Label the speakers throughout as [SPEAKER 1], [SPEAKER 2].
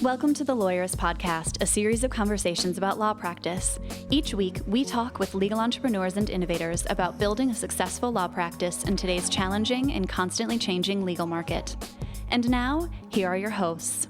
[SPEAKER 1] Welcome to the Lawyers Podcast, a series of conversations about law practice. Each week, we talk with legal entrepreneurs and innovators about building a successful law practice in today's challenging and constantly changing legal market. And now, here are your hosts.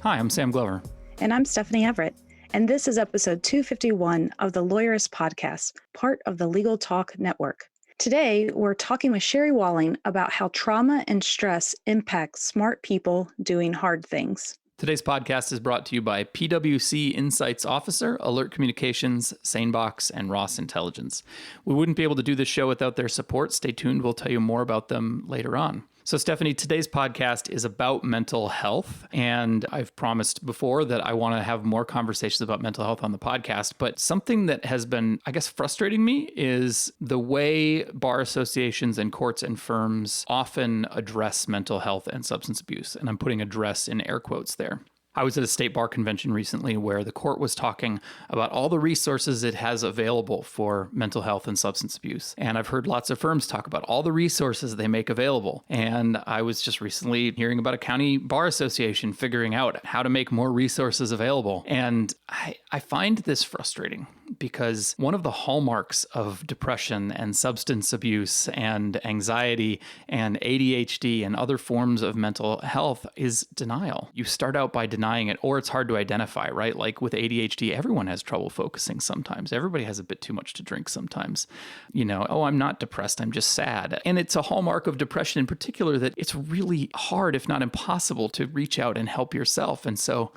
[SPEAKER 2] Hi, I'm Sam Glover.
[SPEAKER 3] And I'm Stephanie Everett. And this is episode 251 of the Lawyers Podcast, part of the Legal Talk Network. Today, we're talking with Sherry Walling about how trauma and stress impact smart people doing hard things.
[SPEAKER 2] Today's podcast is brought to you by PwC Insights Officer, Alert Communications, SaneBox, and Ross Intelligence. We wouldn't be able to do this show without their support. Stay tuned. We'll tell you more about them later on. So Stephanie, today's podcast is about mental health, and I've promised before that I want to have more conversations about mental health on the podcast, but something that has been, I guess, frustrating me is the way bar associations and courts and firms often address mental health and substance abuse, and I'm putting address in air quotes there. I was at a state bar convention recently where the court was talking about all the resources it has available for mental health and substance abuse. And I've heard lots of firms talk about all the resources they make available. And I was just recently hearing about a county bar association figuring out how to make more resources available. And I find this frustrating because one of the hallmarks of depression and substance abuse and anxiety and ADHD and other forms of mental health is denial. You start out by denying it, or it's hard to identify, right? Like with ADHD, everyone has trouble focusing sometimes. Everybody has a bit too much to drink sometimes. You know, oh, I'm not depressed, I'm just sad. And it's a hallmark of depression in particular that it's really hard, if not impossible, to reach out and help yourself. And so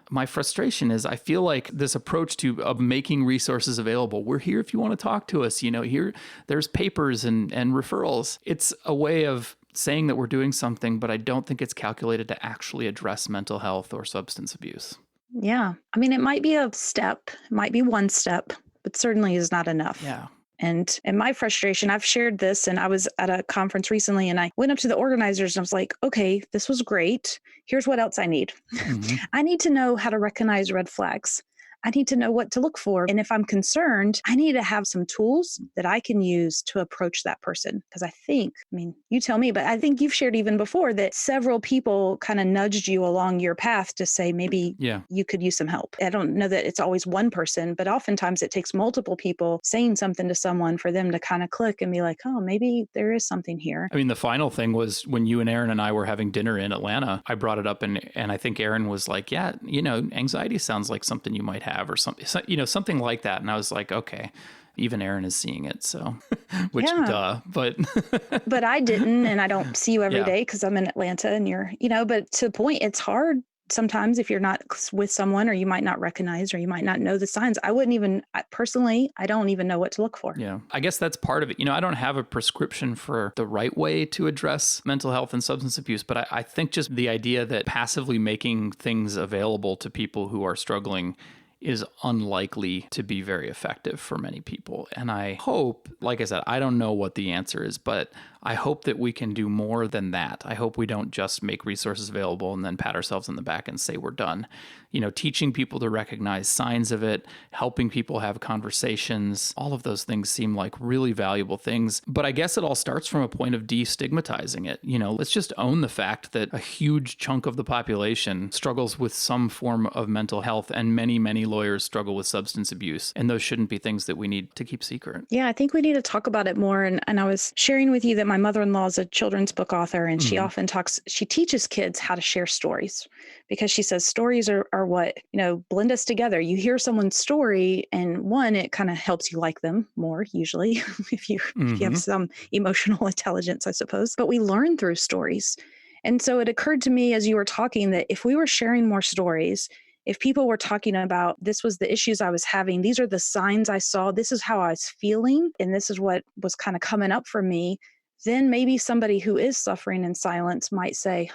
[SPEAKER 2] my frustration is I feel like this approach of making resources available. We're here if you want to talk to us. You know, here there's papers and referrals. It's a way of saying that we're doing something, but I don't think it's calculated to actually address mental health or substance abuse.
[SPEAKER 3] Yeah. I mean, it might be a step, it might be one step, but certainly is not enough.
[SPEAKER 2] Yeah.
[SPEAKER 3] And my frustration, I've shared this, and I was at a conference recently and I went up to the organizers and I was like, okay, this was great. Here's what else I need. Mm-hmm. I need to know how to recognize red flags. I need to know what to look for. And if I'm concerned, I need to have some tools that I can use to approach that person. Because you tell me, but I think you've shared even before that several people kind of nudged you along your path to say, maybe you could use some help. I don't know that it's always one person, but oftentimes it takes multiple people saying something to someone for them to kind of click and be like, oh, maybe there is something here.
[SPEAKER 2] I mean, the final thing was when you and Aaron and I were having dinner in Atlanta, I brought it up and I think Aaron was like, yeah, anxiety sounds like something you might have or something, something like that. And I was like, okay, even Aaron is seeing it. So, which but.
[SPEAKER 3] But I didn't, and I don't see you every day because I'm in Atlanta and you're, but to the point, it's hard sometimes if you're not with someone or you might not recognize or you might not know the signs. I don't even know what to look for.
[SPEAKER 2] Yeah. I guess that's part of it. I don't have a prescription for the right way to address mental health and substance abuse, but I think just the idea that passively making things available to people who are struggling is unlikely to be very effective for many people. And I hope, like I said, I don't know what the answer is, but I hope that we can do more than that. I hope we don't just make resources available and then pat ourselves on the back and say we're done. Teaching people to recognize signs of it, helping people have conversations, all of those things seem like really valuable things. But I guess it all starts from a point of destigmatizing it. Let's just own the fact that a huge chunk of the population struggles with some form of mental health, and many, many lawyers struggle with substance abuse. And those shouldn't be things that we need to keep secret.
[SPEAKER 3] Yeah, I think we need to talk about it more. And I was sharing with you that my mother-in-law is a children's book author, and she often she teaches kids how to share stories because she says stories are what, blend us together. You hear someone's story and one, it kind of helps you like them more usually if you have some emotional intelligence, I suppose, but we learn through stories. And so it occurred to me as you were talking that if we were sharing more stories, if people were talking about this was the issues I was having, these are the signs I saw, this is how I was feeling, and this is what was kind of coming up for me, then maybe somebody who is suffering in silence might say,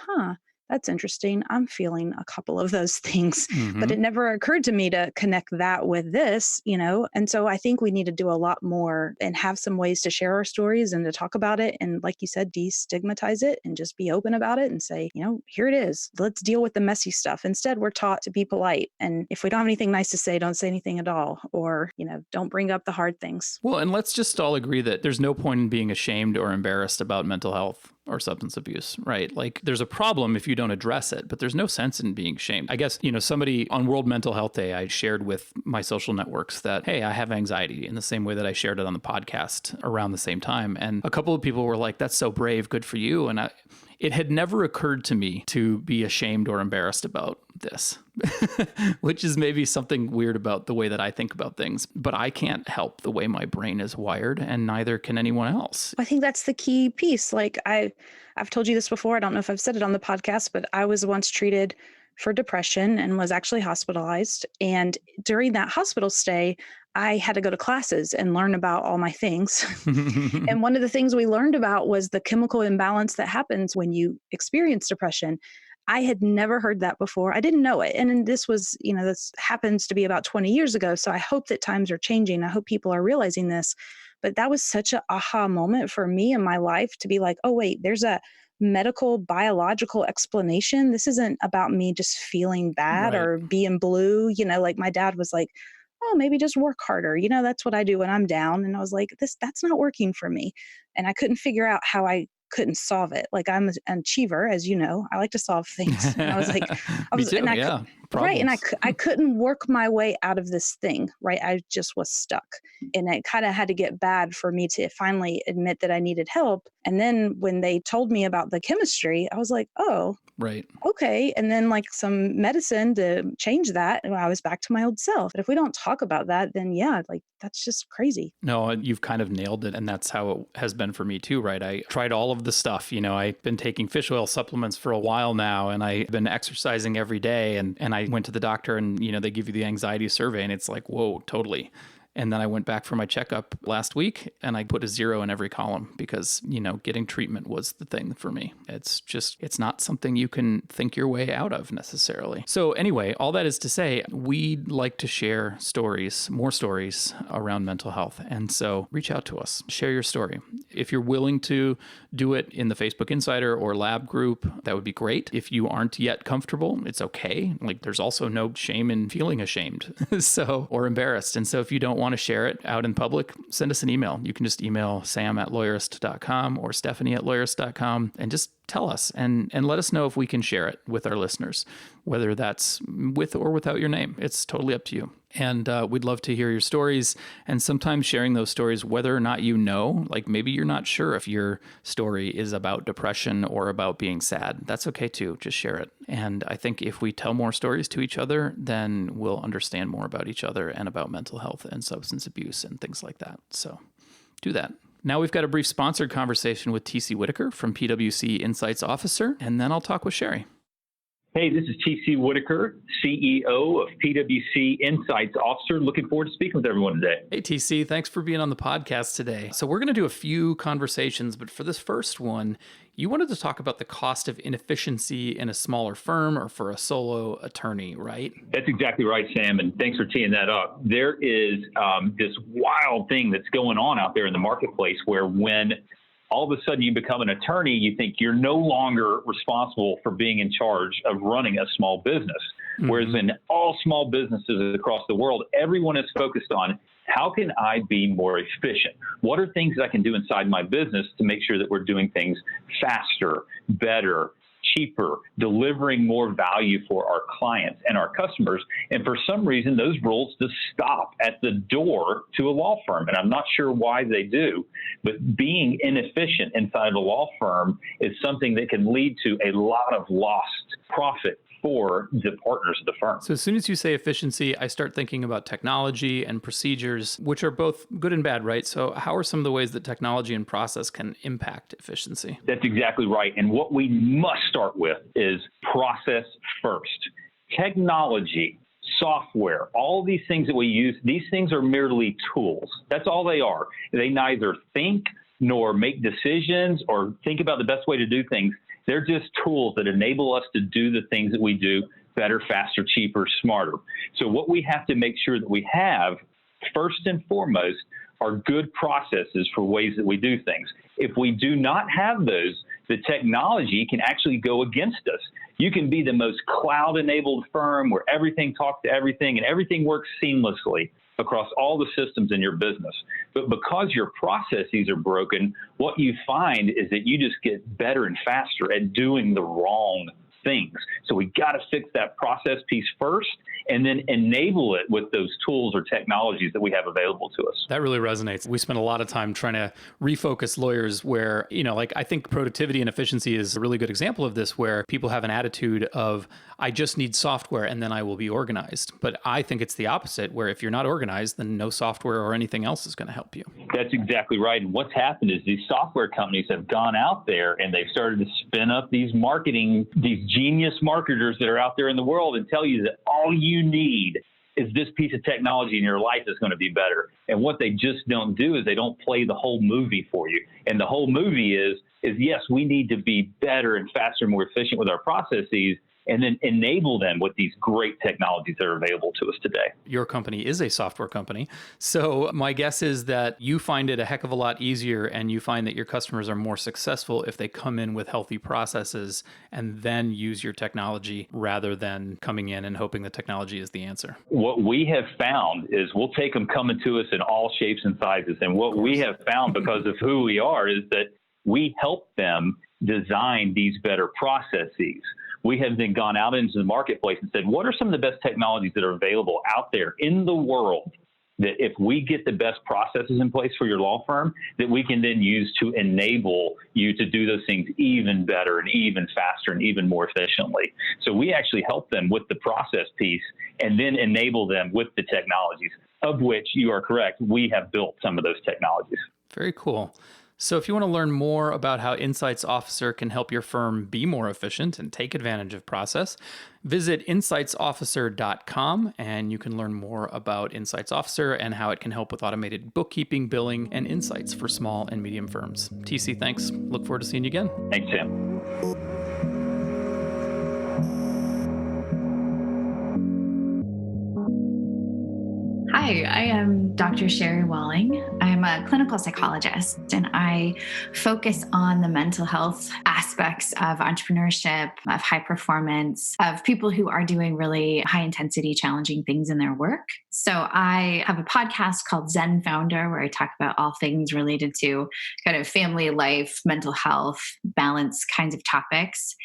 [SPEAKER 3] that's interesting. I'm feeling a couple of those things,
[SPEAKER 2] Mm-hmm.
[SPEAKER 3] but it never occurred to me to connect that with this, And so I think we need to do a lot more and have some ways to share our stories and to talk about it. And like you said, destigmatize it and just be open about it and say, here it is. Let's deal with the messy stuff. Instead, we're taught to be polite. And if we don't have anything nice to say, don't say anything at all. Or, don't bring up the hard things.
[SPEAKER 2] Well, and let's just all agree that there's no point in being ashamed or embarrassed about mental health or substance abuse, right? Like there's a problem if you don't address it, but there's no sense in being shamed. I guess, somebody on World Mental Health Day, I shared with my social networks that, hey, I have anxiety in the same way that I shared it on the podcast around the same time. And a couple of people were like, that's so brave. Good for you. And it had never occurred to me to be ashamed or embarrassed about this, which is maybe something weird about the way that I think about things. But I can't help the way my brain is wired, and neither can anyone else.
[SPEAKER 3] I think that's the key piece. Like I've told you this before. I don't know if I've said it on the podcast, but I was once treated for depression and was actually hospitalized. And during that hospital stay, I had to go to classes and learn about all my things. And one of the things we learned about was the chemical imbalance that happens when you experience depression. I had never heard that before. I didn't know it. And this was, this happens to be about 20 years ago. So I hope that times are changing. I hope people are realizing this. But that was such an aha moment for me in my life to be like, oh, wait, there's a medical, biological explanation. This isn't about me just feeling bad
[SPEAKER 2] Right.
[SPEAKER 3] or being blue. Like my dad was like, oh, maybe just work harder. That's what I do when I'm down. And I was like, that's not working for me. And I couldn't figure out how I couldn't solve it. Like I'm an achiever, as you know, I like to solve things. And I was like,
[SPEAKER 2] Me too, yeah.
[SPEAKER 3] Right. And I couldn't work my way out of this thing. Right. I just was stuck. And it kind of had to get bad for me to finally admit that I needed help. And then when they told me about the chemistry, I was like, oh,
[SPEAKER 2] right.
[SPEAKER 3] Okay. And then like some medicine to change that. And I was back to my old self. But if we don't talk about that, then yeah, like that's just crazy.
[SPEAKER 2] No, you've kind of nailed it. And that's how it has been for me too, right? I tried all of the stuff, I've been taking fish oil supplements for a while now, and I've been exercising every day. And I went to the doctor and, they give you the anxiety survey and it's like, whoa, totally. And then I went back for my checkup last week and I put a 0 in every column because, getting treatment was the thing for me. It's not something you can think your way out of necessarily. So anyway, all that is to say, we'd like to share more stories around mental health. And so reach out to us, share your story. If you're willing to do it in the Facebook Insider or Lab group, that would be great. If you aren't yet comfortable, it's okay. Like there's also no shame in feeling ashamed or embarrassed. And so if you don't want to share it out in public, send us an email. You can just email sam@lawyerist.com or stephanie@lawyerist.com and just tell us and let us know if we can share it with our listeners, whether that's with or without your name. It's totally up to you. And we'd love to hear your stories, and sometimes sharing those stories, whether or not like maybe you're not sure if your story is about depression or about being sad. That's okay too. Just share it. And I think if we tell more stories to each other, then we'll understand more about each other and about mental health and substance abuse and things like that. So do that. Now we've got a brief sponsored conversation with T.C. Whitaker from PwC Insights Officer, and then I'll talk with Sherry.
[SPEAKER 4] Hey, this is T.C. Whitaker, CEO of PwC Insights Officer. Looking forward to speaking with everyone today.
[SPEAKER 2] Hey, TC, thanks for being on the podcast today. So we're going to do a few conversations, but for this first one, you wanted to talk about the cost of inefficiency in a smaller firm or for a solo attorney, right?
[SPEAKER 4] That's exactly right, Sam, and thanks for teeing that up. There is this wild thing that's going on out there in the marketplace where when all of a sudden you become an attorney, you think you're no longer responsible for being in charge of running a small business. Mm-hmm. Whereas in all small businesses across the world, everyone is focused on how can I be more efficient? What are things that I can do inside my business to make sure that we're doing things faster, better, cheaper, delivering more value for our clients and our customers. And for some reason, those rules just stop at the door to a law firm. And I'm not sure why they do, but being inefficient inside a law firm is something that can lead to a lot of lost profit for the partners of the firm.
[SPEAKER 2] So as soon as you say efficiency, I start thinking about technology and procedures, which are both good and bad, right? So how are some of the ways that technology and process can impact efficiency?
[SPEAKER 4] That's exactly right. And what we must start with is process first. Technology, software, all these things that we use, these things are merely tools. That's all they are. They neither think nor make decisions or think about the best way to do things. They're just tools that enable us to do the things that we do better, faster, cheaper, smarter. So what we have to make sure that we have, first and foremost, are good processes for ways that we do things. If we do not have those, the technology can actually go against us. You can be the most cloud-enabled firm where everything talks to everything and everything works seamlessly across all the systems in your business. But because your processes are broken, what you find is that you just get better and faster at doing the wrong things. So we got to fix that process piece first and then enable it with those tools or technologies that we have available to us.
[SPEAKER 2] That really resonates. We spend a lot of time trying to refocus lawyers where, like I think productivity and efficiency is a really good example of this, where people have an attitude of, I just need software and then I will be organized. But I think it's the opposite, where if you're not organized, then no software or anything else is going to help you.
[SPEAKER 4] That's exactly right. And what's happened is these software companies have gone out there and they've started to spin up these genius marketers that are out there in the world and tell you that all you need is this piece of technology and your life is going to be better. And what they just don't do is they don't play the whole movie for you. And the whole movie is yes, we need to be better and faster and more efficient with our processes, and then enable them with these great technologies that are available to us today.
[SPEAKER 2] Your company is a software company. So my guess is that you find it a heck of a lot easier, and you find that your customers are more successful if they come in with healthy processes and then use your technology rather than coming in and hoping the technology is the answer.
[SPEAKER 4] What we have found is we'll take them coming to us in all shapes and sizes. And what we have found because of who we are is that we help them design these better processes. We have then gone out into the marketplace and said, what are some of the best technologies that are available out there in the world that if we get the best processes in place for your law firm, that we can then use to enable you to do those things even better and even faster and even more efficiently. So we actually help them with the process piece and then enable them with the technologies, of which you are correct, we have built some of those technologies.
[SPEAKER 2] Very cool. So if you want to learn more about how Insights Officer can help your firm be more efficient and take advantage of process, visit insightsofficer.com, and you can learn more about Insights Officer and how it can help with automated bookkeeping, billing, and insights for small and medium firms. TC, thanks. Look forward to seeing you again.
[SPEAKER 4] Thanks, Tim.
[SPEAKER 5] Hi, I am Dr. Sherry Walling. I'm a clinical psychologist, and I focus on the mental health aspects of entrepreneurship, of high performance, of people who are doing really high intensity, challenging things in their work. So I have a podcast called Zen Founder, where I talk about all things related to kind of family life, mental health, balance kinds of topics.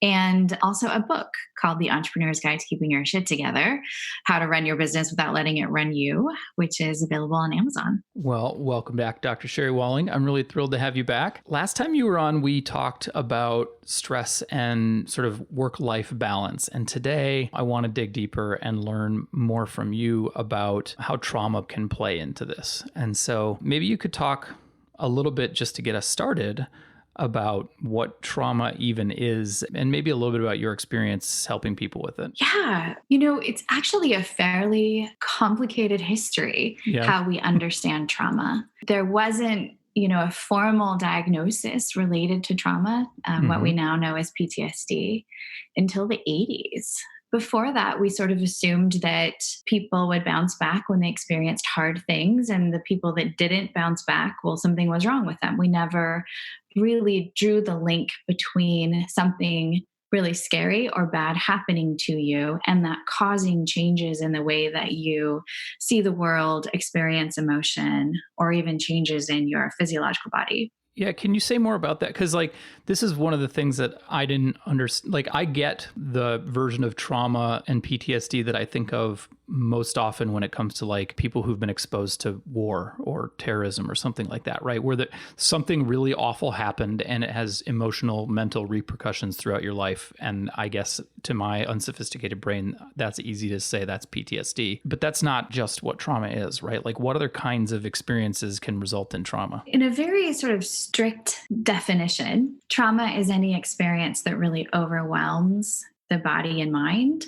[SPEAKER 5] And also a book called The Entrepreneur's Guide to Keeping Your Shit Together, How to Run Your Business Without Letting It Run You, which is available on Amazon.
[SPEAKER 2] Well, welcome back, Dr. Sherry Walling. I'm really thrilled to have you back. Last time you were on, we talked about stress and sort of work-life balance. And today I want to dig deeper and learn more from you about how trauma can play into this. And so maybe you could talk a little bit just to get us started about what trauma even is, and maybe a little bit about your experience helping people with it.
[SPEAKER 5] Yeah. It's actually a fairly complicated history, how we understand trauma. There wasn't, a formal diagnosis related to trauma, what we now know as PTSD, until the 80s. Before that, we sort of assumed that people would bounce back when they experienced hard things, and the people that didn't bounce back, well, something was wrong with them. We never really drew the link between something really scary or bad happening to you and that causing changes in the way that you see the world, experience emotion, or even changes in your physiological body.
[SPEAKER 2] Yeah. Can you say more about that? Because this is one of the things that I didn't understand. I get the version of trauma and PTSD that I think of most often when it comes to people who've been exposed to war or terrorism or something like that, right? Where something really awful happened and it has emotional, mental repercussions throughout your life. And I guess to my unsophisticated brain, that's easy to say that's PTSD, but that's not just what trauma is, right? What other kinds of experiences can result in trauma?
[SPEAKER 5] In a very sort of strict definition, trauma is any experience that really overwhelms the body and mind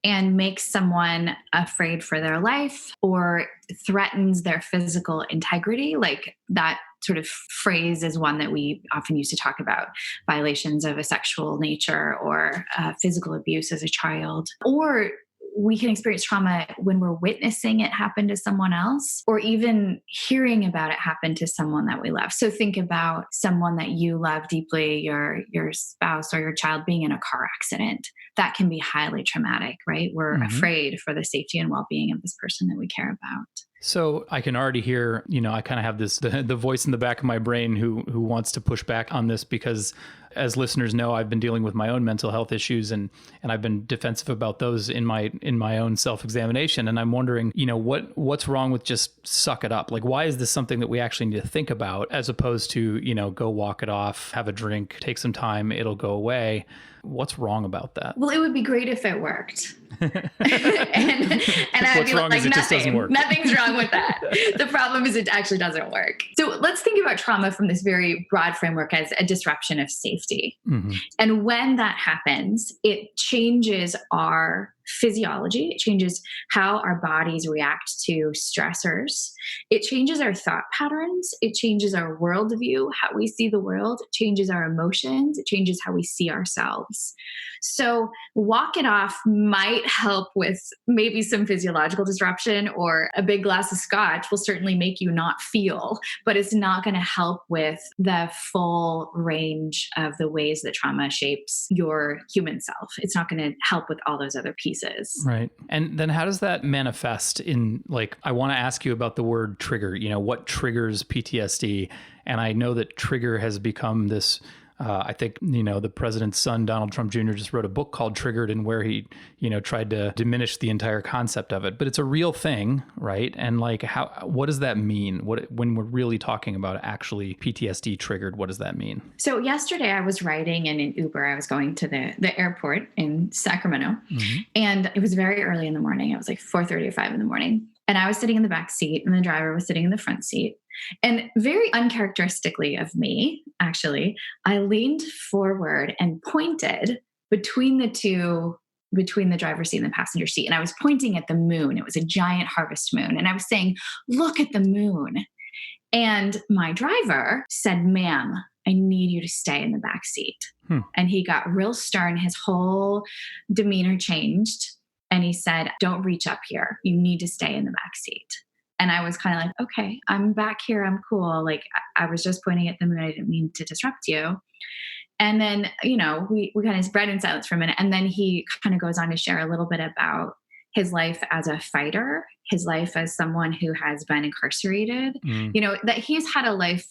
[SPEAKER 5] and makes someone afraid for their life or threatens their physical integrity. Like that sort of phrase is one that we often use to talk about violations of a sexual nature or physical abuse as a child. Or we can experience trauma when we're witnessing it happen to someone else, or even hearing about it happen to someone that we love. So think about someone that you love deeply, your spouse or your child being in a car accident. That can be highly traumatic, right? We're afraid for the safety and well-being of this person that we care about.
[SPEAKER 2] So I can already hear, I kind of have this, the voice in the back of my brain who wants to push back on this, because as listeners know, I've been dealing with my own mental health issues and I've been defensive about those in my own self-examination. And I'm wondering, what's wrong with just suck it up? Like, why is this something that we actually need to think about as opposed to, go walk it off, have a drink, take some time, it'll go away? What's wrong about that?
[SPEAKER 5] Well, it would be great if it worked. and I'd
[SPEAKER 2] What's
[SPEAKER 5] be
[SPEAKER 2] wrong
[SPEAKER 5] like,
[SPEAKER 2] is it just doesn't work.
[SPEAKER 5] Nothing's wrong with that. The problem is it actually doesn't work. So let's think about trauma from this very broad framework as a disruption of safety. Mm-hmm. And when that happens, it changes our physiology. It changes how our bodies react to stressors. It changes our thought patterns. It changes our worldview, how we see the world. It changes our emotions. It changes how we see ourselves. So walk it off might help with maybe some physiological disruption, or a big glass of scotch will certainly make you not feel, but it's not going to help with the full range of the ways that trauma shapes your human self. It's not going to help with all those other pieces.
[SPEAKER 2] Right. And then how does that manifest in, like, I want to ask you about the word trigger, what triggers PTSD? And I know that trigger has become this, I think, the president's son, Donald Trump Jr., just wrote a book called Triggered, and where he, tried to diminish the entire concept of it. But it's a real thing, right? And like, what does that mean? When we're really talking about actually PTSD triggered, what does that mean?
[SPEAKER 5] So yesterday I was riding in an Uber. I was going to the airport in Sacramento, and it was very early in the morning. It was like 4:30 or 5 in the morning. And I was sitting in the back seat and the driver was sitting in the front seat. And very uncharacteristically of me, actually, I leaned forward and pointed between the driver's seat and the passenger seat. And I was pointing at the moon. It was a giant harvest moon. And I was saying, look at the moon. And my driver said, ma'am, I need you to stay in the back seat. And he got real stern. His whole demeanor changed. And he said, don't reach up here. You need to stay in the back seat. And I was kind of like, okay, I'm back here. I'm cool. Like, I was just pointing at the moon. I didn't mean to disrupt you. And then, we kind of spread in silence for a minute. And then he kind of goes on to share a little bit about his life as a fighter, his life as someone who has been incarcerated, that he's had a life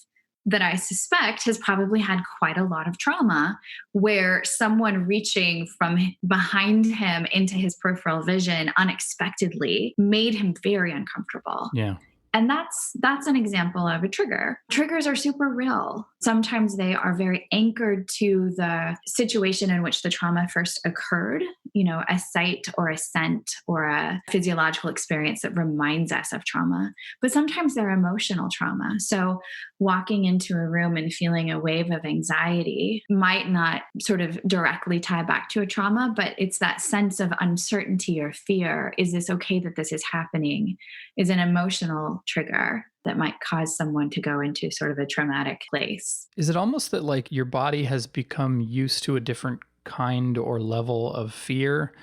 [SPEAKER 5] that I suspect has probably had quite a lot of trauma, where someone reaching from behind him into his peripheral vision unexpectedly made him very uncomfortable.
[SPEAKER 2] Yeah.
[SPEAKER 5] And that's an example of a trigger. Triggers are super real. Sometimes they are very anchored to the situation in which the trauma first occurred, a sight or a scent or a physiological experience that reminds us of trauma. But sometimes they're emotional trauma. So walking into a room and feeling a wave of anxiety might not sort of directly tie back to a trauma, but it's that sense of uncertainty or fear. Is this okay that this is happening? Is an emotional trigger that might cause someone to go into sort of a traumatic place.
[SPEAKER 2] Is it almost that like your body has become used to a different kind or level of fear,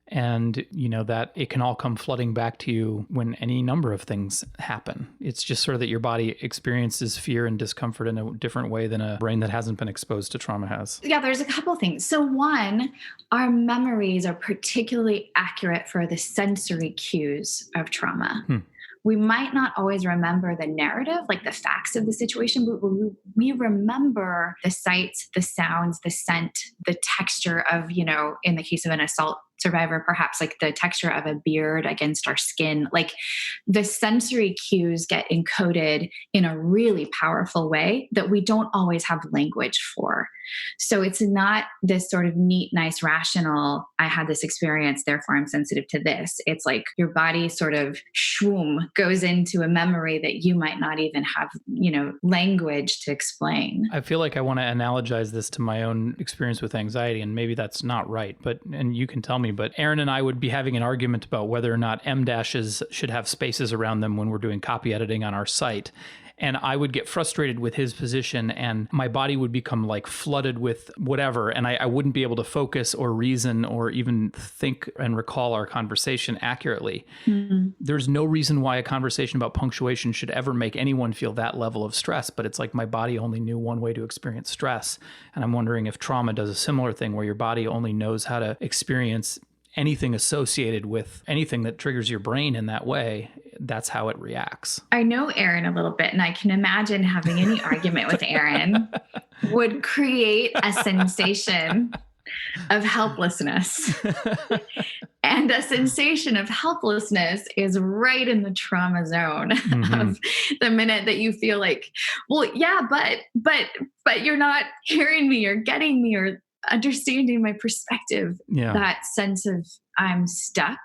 [SPEAKER 2] and that it can all come flooding back to you when any number of things happen? It's just sort of that your body experiences fear and discomfort in a different way than a brain that hasn't been exposed to trauma has.
[SPEAKER 5] Yeah, there's a couple of things. So one, our memories are particularly accurate for the sensory cues of trauma. We might not always remember the narrative, like the facts of the situation, but we remember the sights, the sounds, the scent, the texture of, in the case of an assault survivor, perhaps like the texture of a beard against our skin. Like the sensory cues get encoded in a really powerful way that we don't always have language for. So it's not this sort of neat, nice, rational, I had this experience, therefore I'm sensitive to this. It's like your body sort of goes into a memory that you might not even have, language to explain.
[SPEAKER 2] I feel like I want to analogize this to my own experience with anxiety, and maybe that's not right, and you can tell me, but Aaron and I would be having an argument about whether or not M dashes should have spaces around them when we're doing copy editing on our site. And I would get frustrated with his position, and my body would become like flooded with whatever. And I wouldn't be able to focus or reason or even think and recall our conversation accurately. Mm-hmm. There's no reason why a conversation about punctuation should ever make anyone feel that level of stress. But it's like my body only knew one way to experience stress. And I'm wondering if trauma does a similar thing where your body only knows how to experience anything associated with anything that triggers your brain in that way. That's how it reacts.
[SPEAKER 5] I know Aaron a little bit, and I can imagine having any argument with Aaron would create a sensation of helplessness. And a sensation of helplessness is right in the trauma zone of the minute that you feel like, well, yeah, but you're not hearing me or getting me or understanding my perspective. Yeah. That sense of I'm stuck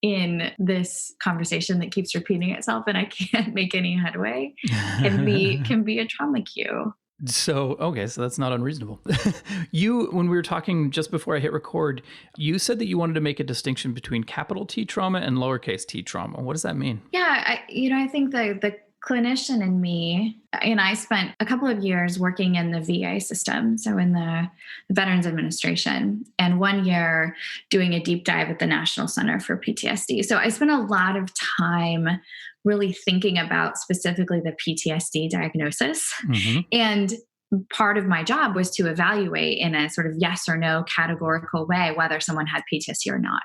[SPEAKER 5] in this conversation that keeps repeating itself and I can't make any headway can be a trauma cue.
[SPEAKER 2] So that's not unreasonable. When we were talking just before I hit record, you said that you wanted to make a distinction between capital T trauma and lowercase t trauma. What does that mean?
[SPEAKER 5] Yeah, I think the clinician in me, and I spent a couple of years working in the VA system, so in the Veterans Administration, and 1 year doing a deep dive at the National Center for PTSD. So I spent a lot of time really thinking about specifically the PTSD diagnosis. Mm-hmm. And part of my job was to evaluate in a sort of yes or no categorical way whether someone had PTSD or not.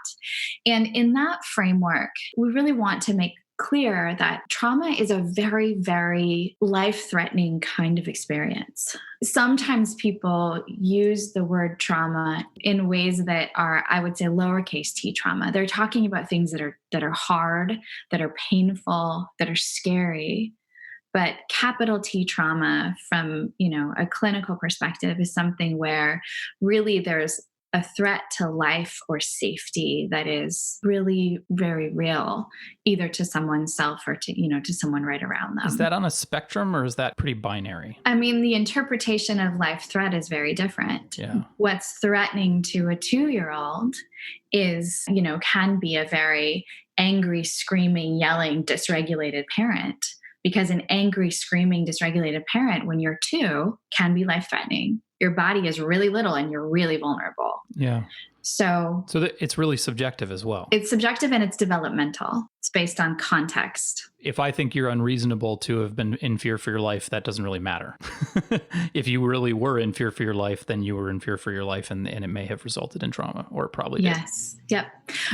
[SPEAKER 5] And in that framework, we really want to make clear that trauma is a very, very life-threatening kind of experience. Sometimes people use the word trauma in ways that are, I would say, lowercase t trauma. They're talking about things that are hard, that are painful, that are scary. But capital T trauma from, a clinical perspective is something where really there's a threat to life or safety that is really very real, either to someone's self or to someone right around them.
[SPEAKER 2] Is that on a spectrum or is that pretty binary?
[SPEAKER 5] I mean, the interpretation of life threat is very different.
[SPEAKER 2] Yeah.
[SPEAKER 5] What's threatening to a 2-year-old is, can be a very angry, screaming, yelling, dysregulated parent. Because an angry, screaming, dysregulated parent when you're 2 can be life-threatening. Your body is really little and you're really vulnerable.
[SPEAKER 2] Yeah.
[SPEAKER 5] So
[SPEAKER 2] it's really subjective as well.
[SPEAKER 5] It's subjective and it's developmental. It's based on context.
[SPEAKER 2] If I think you're unreasonable to have been in fear for your life, that doesn't really matter. If you really were in fear for your life, then you were in fear for your life and it may have resulted in trauma, or it probably did.
[SPEAKER 5] Yes. Yep.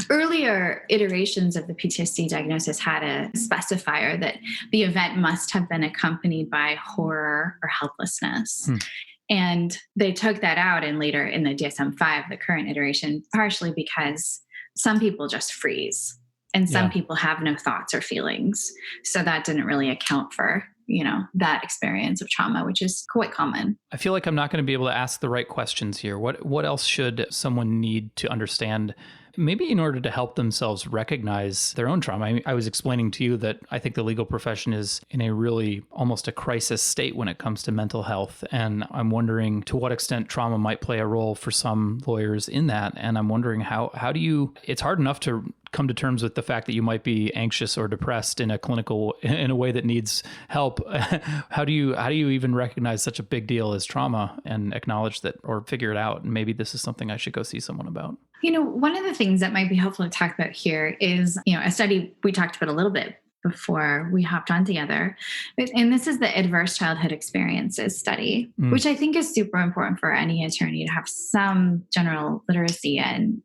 [SPEAKER 5] Earlier iterations of the PTSD diagnosis had a specifier that the event must have been accompanied by horror or helplessness. And they took that out in later in the DSM-5, the current iteration, partially because some people just freeze and some people have no thoughts or feelings. So that didn't really account for, that experience of trauma, which is quite common.
[SPEAKER 2] I feel like I'm not going to be able to ask the right questions here. What else should someone need to understand, maybe in order to help themselves recognize their own trauma? I was explaining to you that I think the legal profession is in a really almost a crisis state when it comes to mental health. And I'm wondering to what extent trauma might play a role for some lawyers in that. And I'm wondering how do you, it's hard enough to come to terms with the fact that you might be anxious or depressed in a way that needs help. How do you even recognize such a big deal as trauma and acknowledge that or figure it out? And maybe this is something I should go see someone about.
[SPEAKER 5] One of the things that might be helpful to talk about here is, a study we talked about a little bit before we hopped on together. And this is the Adverse Childhood Experiences study, which I think is super important for any attorney to have some general literacy in,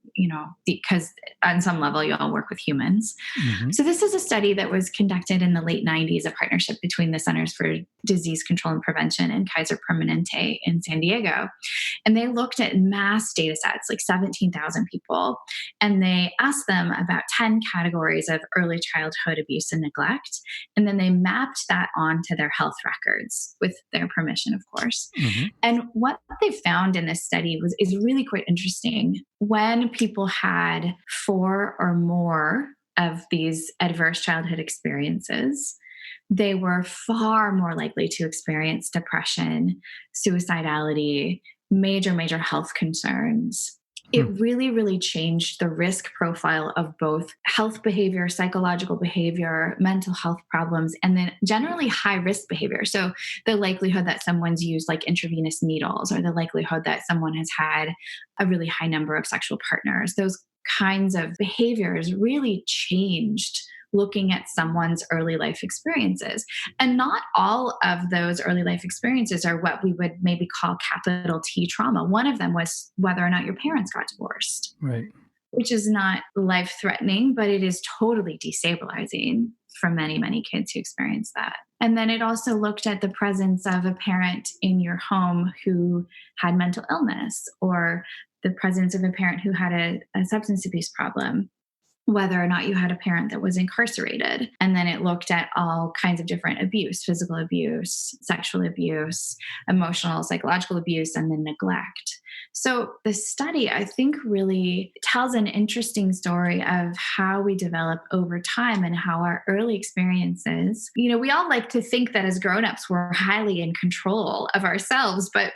[SPEAKER 5] because on some level you all work with humans. Mm-hmm. So this is a study that was conducted in the late 90s, a partnership between the Centers for Disease Control and Prevention and Kaiser Permanente in San Diego. And they looked at mass data sets, like 17,000 people, and they asked them about 10 categories of early childhood abuse and neglect. And then they mapped that onto their health records with their permission, of course. Mm-hmm. And what they found in this study is really quite interesting. When people had 4 or more of these adverse childhood experiences, they were far more likely to experience depression, suicidality, major health concerns. It really, really changed the risk profile of both health behavior, psychological behavior, mental health problems, and then generally high risk behavior. So the likelihood that someone's used like intravenous needles, or the likelihood that someone has had a really high number of sexual partners, those kinds of behaviors really changed looking at someone's early life experiences. And not all of those early life experiences are what we would maybe call capital T trauma. One of them was whether or not your parents got divorced,
[SPEAKER 2] right?
[SPEAKER 5] Which is not life-threatening, but it is totally destabilizing for many kids who experience that. And then it also looked at the presence of a parent in your home who had mental illness, or the presence of a parent who had a substance abuse problem, whether or not you had a parent that was incarcerated. And then it looked at all kinds of different abuse, physical abuse, sexual abuse, emotional, psychological abuse, and then neglect. So the study, I think, really tells an interesting story of how we develop over time and how our early experiences, we all like to think that as grownups, we're highly in control of ourselves, but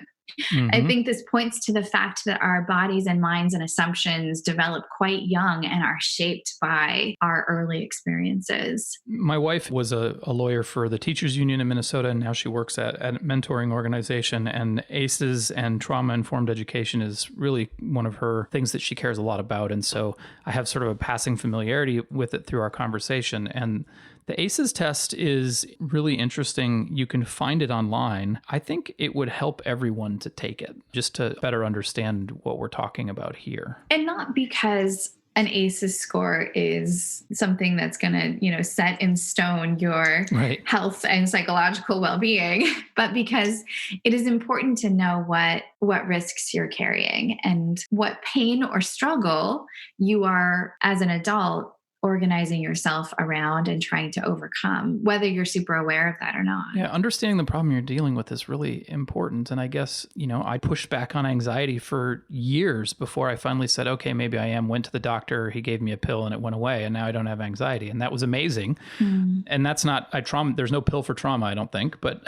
[SPEAKER 5] I think this points to the fact that our bodies and minds and assumptions develop quite young and are shaped by our early experiences.
[SPEAKER 2] My wife was a lawyer for the Teachers Union in Minnesota, and now she works at a mentoring organization. And ACEs and trauma-informed education is really one of her things that she cares a lot about. And so I have sort of a passing familiarity with it through our conversation. And the ACEs test is really interesting. You can find it online. I think it would help everyone to take it, just to better understand what we're talking about here.
[SPEAKER 5] And not because an ACEs score is something that's going to, set in stone your health and psychological well-being, but because it is important to know what risks you're carrying and what pain or struggle you are, as an adult, organizing yourself around and trying to overcome, whether you're super aware of that or not.
[SPEAKER 2] Yeah, understanding the problem you're dealing with is really important. And I guess, I pushed back on anxiety for years before I finally said, okay, maybe I went to the doctor, he gave me a pill and it went away, and now I don't have anxiety. And that was amazing. And that's not, there's no pill for trauma, I don't think, but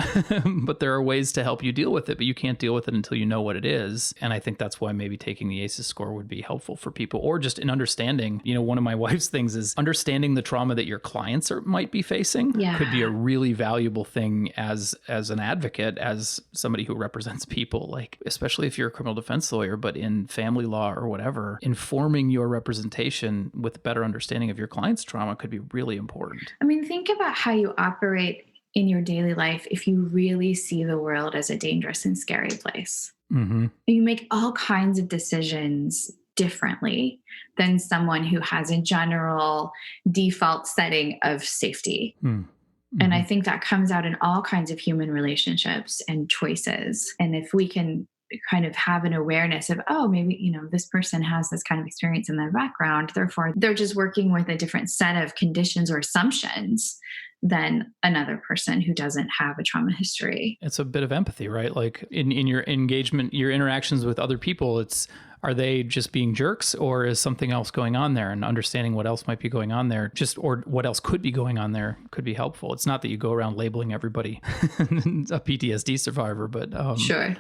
[SPEAKER 2] but there are ways to help you deal with it, but you can't deal with it until you know what it is. And I think that's why maybe taking the ACEs score would be helpful for people, or just in understanding, one of my wife's things is understanding the trauma that your clients might be facing could be a really valuable thing as an advocate, as somebody who represents people, like, especially if you're a criminal defense lawyer, but in family law or whatever, informing your representation with better understanding of your client's trauma could be really important.
[SPEAKER 5] I mean, think about how you operate in your daily life if you really see the world as a dangerous and scary place. You make all kinds of decisions differently than someone who has a general default setting of safety. And I think that comes out in all kinds of human relationships and choices. And if we can kind of have an awareness of, oh, maybe, this person has this kind of experience in their background, therefore they're just working with a different set of conditions or assumptions than another person who doesn't have a trauma history.
[SPEAKER 2] It's a bit of empathy, right? Like in your engagement, your interactions with other people, are they just being jerks, or is something else going on there? And understanding what else might be going on there, or what else could be going on there, could be helpful. It's not that you go around labeling everybody a PTSD survivor, but
[SPEAKER 5] sure.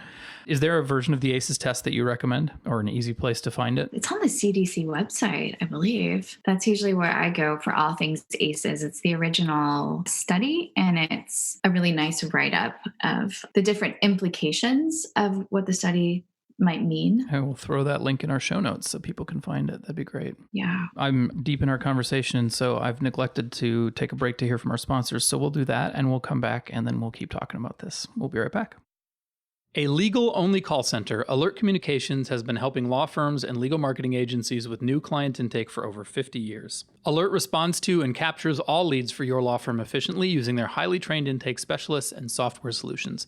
[SPEAKER 2] Is there a version of the ACEs test that you recommend, or an easy place to find it?
[SPEAKER 5] It's on the CDC website, I believe. That's usually where I go for all things ACEs. It's the original study, and it's a really nice write-up of the different implications of what the study might mean.
[SPEAKER 2] I will throw that link in our show notes so people can find it. That'd be great.
[SPEAKER 5] Yeah.
[SPEAKER 2] I'm deep in our conversation, so I've neglected to take a break to hear from our sponsors. So we'll do that, and we'll come back, and then we'll keep talking about this. We'll be right back. A legal-only call center, Alert Communications has been helping law firms and legal marketing agencies with new client intake for over 50 years. Alert responds to and captures all leads for your law firm efficiently using their highly trained intake specialists and software solutions.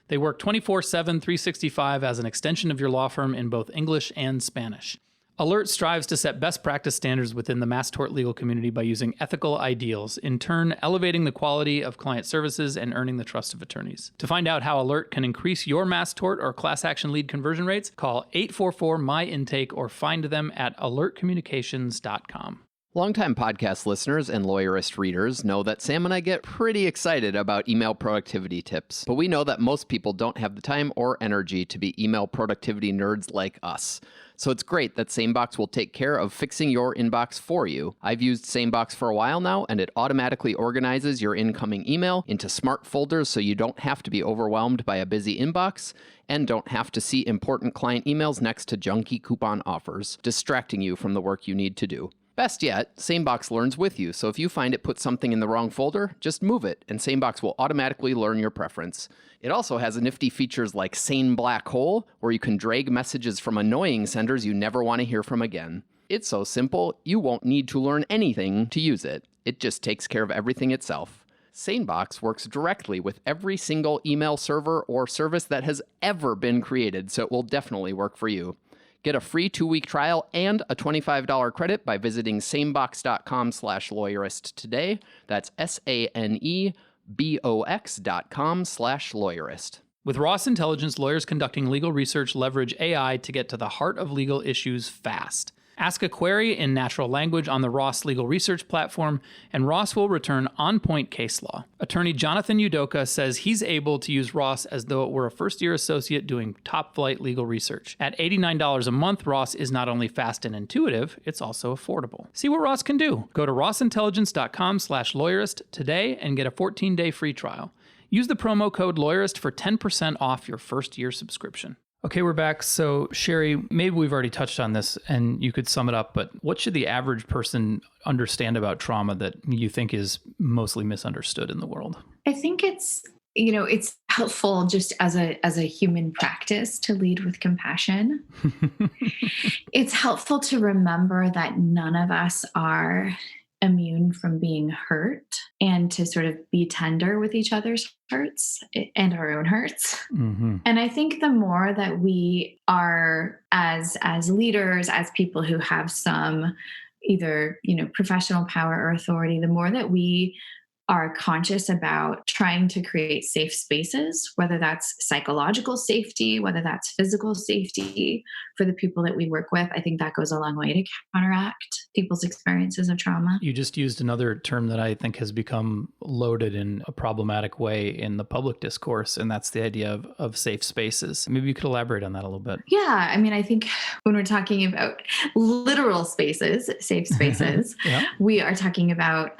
[SPEAKER 2] They work 24/7, 365 as an extension of your law firm in both English and Spanish. Alert strives to set best practice standards within the mass tort legal community by using ethical ideals, in turn elevating the quality of client services and earning the trust of attorneys. To find out how Alert can increase your mass tort or class action lead conversion rates, call 844-MY-INTAKE or find them at alertcommunications.com.
[SPEAKER 6] Longtime podcast listeners and Lawyerist readers know that Sam and I get pretty excited about email productivity tips, but we know that most people don't have the time or energy to be email productivity nerds like us. So it's great that SaneBox will take care of fixing your inbox for you. I've used SaneBox for a while now, and it automatically organizes your incoming email into smart folders so you don't have to be overwhelmed by a busy inbox and don't have to see important client emails next to junky coupon offers, distracting you from the work you need to do. Best yet, SaneBox learns with you, so if you find it puts something in the wrong folder, just move it, and SaneBox will automatically learn your preference. It also has nifty features like Sane Black Hole, where you can drag messages from annoying senders you never want to hear from again. It's so simple, you won't need to learn anything to use it. It just takes care of everything itself. SaneBox works directly with every single email server or service that has ever been created, so it will definitely work for you. Get a free 2-week trial and a $25 credit by visiting sanebox.com/lawyerist today. That's SANEBOX.com/lawyerist.
[SPEAKER 2] With Ross Intelligence, lawyers conducting legal research leverage AI to get to the heart of legal issues fast. Ask a query in natural language on the Ross Legal Research platform, and Ross will return on-point case law. Attorney Jonathan Udoka says he's able to use Ross as though it were a first-year associate doing top-flight legal research. At $89 a month, Ross is not only fast and intuitive, it's also affordable. See what Ross can do. Go to rossintelligence.com/lawyerist today and get a 14-day free trial. Use the promo code lawyerist for 10% off your first-year subscription. Okay, we're back. So, Sherry, maybe we've already touched on this and you could sum it up, but what should the average person understand about trauma that you think is mostly misunderstood in the world?
[SPEAKER 5] I think it's helpful just as a human practice to lead with compassion. It's helpful to remember that none of us are immune from being hurt, and to sort of be tender with each other's hurts and our own hurts. Mm-hmm. And I think the more that we are as leaders, as people who have some either, professional power or authority, the more that we are conscious about trying to create safe spaces, whether that's psychological safety, whether that's physical safety for the people that we work with. I think that goes a long way to counteract people's experiences of trauma.
[SPEAKER 2] You just used another term that I think has become loaded in a problematic way in the public discourse, and that's the idea of safe spaces. Maybe you could elaborate on that a little bit.
[SPEAKER 5] Yeah, I think when we're talking about literal spaces, safe spaces, yeah. We are talking about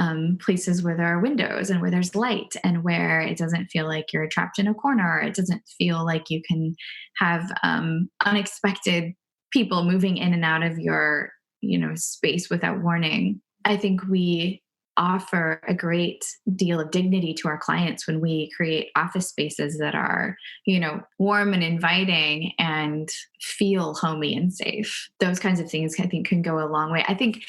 [SPEAKER 5] places where there are windows and where there's light and where it doesn't feel like you're trapped in a corner. It doesn't feel like you can have unexpected people moving in and out of your, space without warning. I think we offer a great deal of dignity to our clients when we create office spaces that are, warm and inviting and feel homey and safe. Those kinds of things I think can go a long way. I think,